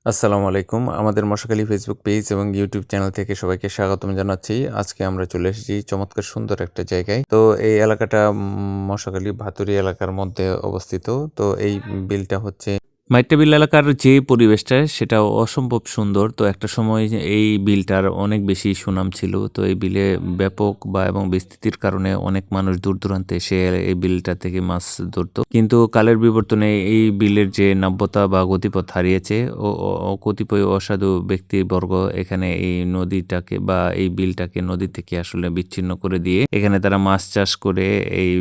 আসসালামু আলাইকুম। আমাদের মশাখালী ফেসবুক পেজ এবং ইউটিউব চ্যানেল থেকে সবাইকে স্বাগতম জানাচ্ছি। আজকে আমরা চলে এসেছি চমৎকার সুন্দর একটা জায়গায়। তো এই এলাকাটা মশাখালী ভাতুরি এলাকার মধ্যে অবস্থিত। তো এই বিলটা হচ্ছে মাইট্টাবিল এলাকার যে পরিবেশটা সেটা অসম্ভব সুন্দর। তো একটা সময় এই বিলটার অনেক বেশি সুনাম ছিল। তো এই বিলে ব্যাপক এবং বিস্তৃতির কারণে অনেক মানুষ দূর-দূরান্তে এসে এই বিলটা থেকে মাছ ধরত। কিন্তু কালের বিবর্তনে এই বিলের যে নাব্যতা বা গতিপথ হারিয়েছে ও কতিপয় অসাধু ব্যক্তিবর্গ এখানে এই নদীটাকে বা এই বিলটাকে নদী থেকে আসলে বিচ্ছিন্ন করে দিয়ে এখানে তারা মাছ চাষ করে এই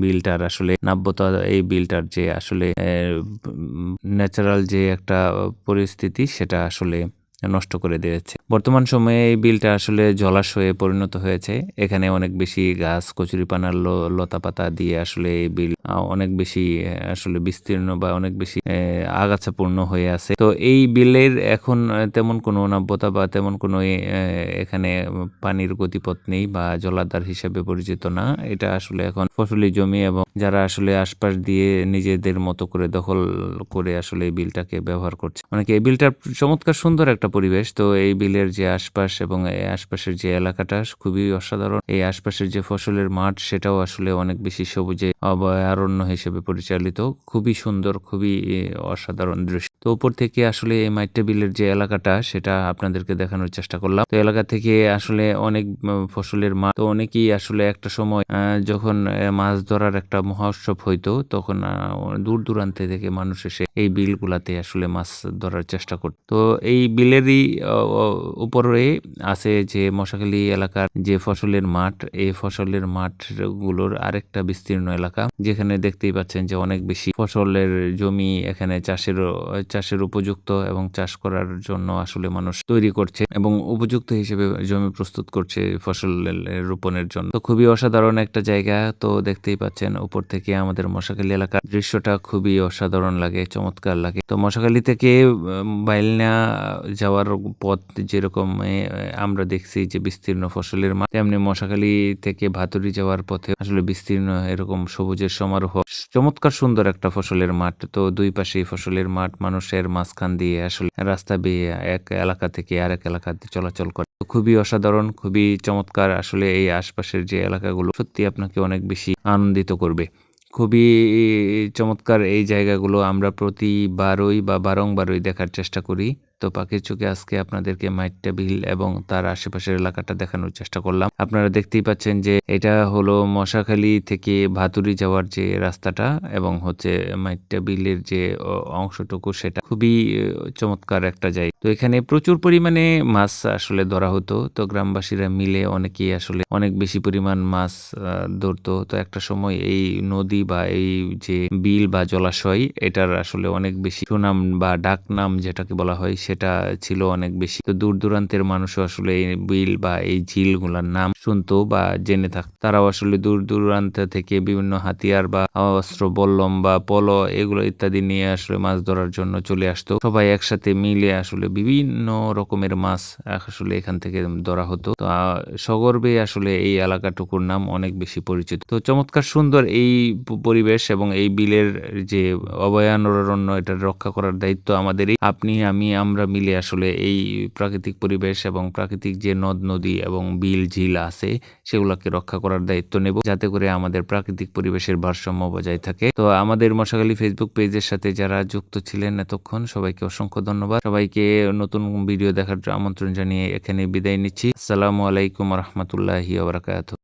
বিলটার আসলে নাব্যতা এই বিলটার যে আসলে ন্যাচারাল যে একটা পরিস্থিতি সেটা আসলে নষ্ট করে দিয়েছে। বর্তমান সময়ে এই বিলটা আসলে জলাশয়ে পরিণত হয়েছে। এখানে অনেক বেশি গাছ কচুরিপানার লতাপাতা দিয়ে আসলে এই বিল অনেক বেশি আসলে বিস্তীর্ণ বা অনেক বেশি আগাছাপূর্ণ হয়ে আছে। তো এই বিলের এখন তেমন কোনো নাব্যতা বা তেমন কোনো এখানে পানির গতিপথ নেই বা জলাধার হিসেবে পরিচিত না। এটা আসলে এখন ফসলি জমি এবং যারা আসলে আশপাশ দিয়ে নিজেদের মতো করে দখল করে আসলে এই বিলটাকে ব্যবহার করছে। অনেকে এই বিলটার চমৎকার সুন্দর একটা পরিবেশ। তো এই বিলের যে আশপাশ এবং এই আশপাশের যে এলাকাটা খুবই অসাধারণ। এই আশপাশের যে ফসলের মাঠ সেটাও আসলে অনেক বেশি সবুজে অভয়ারণ্য হিসেবে পরিচালিত। খুবই সুন্দর, খুবই অসাধারণ দৃশ্য। তো উপর থেকে আসলে এই মাইট্টা বিলের যে এলাকাটা সেটা আপনাদেরকে দেখানোর চেষ্টা করলাম। তো এলাকা থেকে আসলে অনেক ফসলের মাঠ। তো অনেকেই আসলে একটা সময় যখন মাছ ধরার একটা মহোৎসব হইতো তখন দূর দূরান্তে থেকে মানুষ এসে এই বিলগুলাতে আসলে মাছ ধরার চেষ্টা করত। তো এই বিলেরই উপরে আছে যে মশাখালী এলাকার যে ফসলের মাঠ, এই ফসলের মাঠগুলোর আরেকটা বিস্তীর্ণ এলাকা যেখানে দেখতেই পাচ্ছেন যে অনেক বেশি ফসলের জমি এখানে চাষের উপযুক্ত এবং চাষ করার জন্য আসলে মানুষ তৈরি করছে এবং উপযুক্ত হিসেবে জমি প্রস্তুত করছে ফসল রোপণের জন্য। তো খুবই অসাধারণ একটা জায়গা। তো দেখতেই পাচ্ছেন উপর থেকে আমাদের মশাখালী এলাকার দৃশ্যটা খুবই অসাধারণ লাগে, চমৎকার লাগে। তো মশাখালী থেকে বাইলনা যাওয়ার পথ যেরকম আমরা দেখছি যে বিস্তীর্ণ ফসলের মাঠ, তেমনি মশাখালী থেকে ভাতুরি যাওয়ার পথে আসলে বিস্তীর্ণ এরকম সবুজের সমারোহ, চমৎকার সুন্দর একটা ফসলের মাঠ। তো দুই পাশেই ফসলের মাঠ, মানুষের মাঝখান দিয়ে আসলে রাস্তা বেয়ে এক এলাকা থেকে আরেক এলাকাতে চলাচল করে। খুবই অসাধারণ, খুবই চমৎকার। আসলে এই আশপাশের যে এলাকাগুলো সত্যি আপনাকে অনেক বেশি আনন্দিত করবে। খুবই চমৎকার এই জায়গাগুলো আমরা প্রতিবারই বা বারংবারই দেখার চেষ্টা করি। তো পাখির চোখে আজকে আপনাদেরকে মাইট্টা বিল এবং তার আশেপাশের এলাকাটা দেখানোর চেষ্টা করলাম। আপনারা দেখতেই পাচ্ছেন যে এটা হলো মশাখালী থেকে ভাতুরি যাওয়ার যে রাস্তাটা এবং হচ্ছে মাইট্টা বিলের যে অংশটুকু সেটা খুবই চমৎকার একটা জায়গা। তো এখানে প্রচুর পরিমাণে মাছ আসলে ধরা হতো। তো গ্রামবাসীরা মিলে অনেকেই আসলে অনেক বেশি পরিমাণ মাছ ধরতো। তো একটা সময় এই নদী বা এই যে বিল বা জলাশয় এটার আসলে অনেক বেশি সুনাম বা ডাক নাম যেটাকে বলা হয় সেটা ছিল অনেক বেশি। তো দূর দূরান্তের মানুষও আসলে এই বিল বা এই ঝিলগুলার নাম শুনতো বা জেনে থাকতো। তারাও আসলে দূর দূরান্ত থেকে বিভিন্ন হাতিয়ার বা অস্ত্র বল্লম বা পলো এগুলো ইত্যাদি নিয়ে আসলে মাছ ধরার জন্য চলে আসতো। সবাই একসাথে মিলে আসলে বিভিন্ন রকমের মাছ আসলে এখান থেকে ধরা হতো। তো সগর্বে আসলে এই এলাকাটুকুর নাম অনেক বেশি পরিচিত। তো চমৎকার সুন্দর এই পরিবেশ এবং এই বিলের যে অভয়ারণ্য এটা রক্ষা করার দায়িত্ব আমাদেরই। আপনি, আমি, আমরা মিলে আসলে এই প্রাকৃতিক পরিবেশ এবং প্রাকৃতিক যে নদ নদী এবং বিল ঝিল আছে সেগুলোকে রক্ষা করার দায়িত্ব নেব যাতে করে আমাদের প্রাকৃতিক পরিবেশের ভারসাম্য বজায় থাকে। তো আমাদের মশাখালী ফেসবুক পেজের সাথে যারা যুক্ত ছিলেন এতক্ষণ সবাইকে অসংখ্য ধন্যবাদ। সবাইকে নতুন ভিডিও দেখার আমন্ত্রণ জানিয়ে এখানে বিদায় নিচ্ছি। আসসালামু আলাইকুম ওয়া রাহমাতুল্লাহি ওয়া বারাকাতুহু।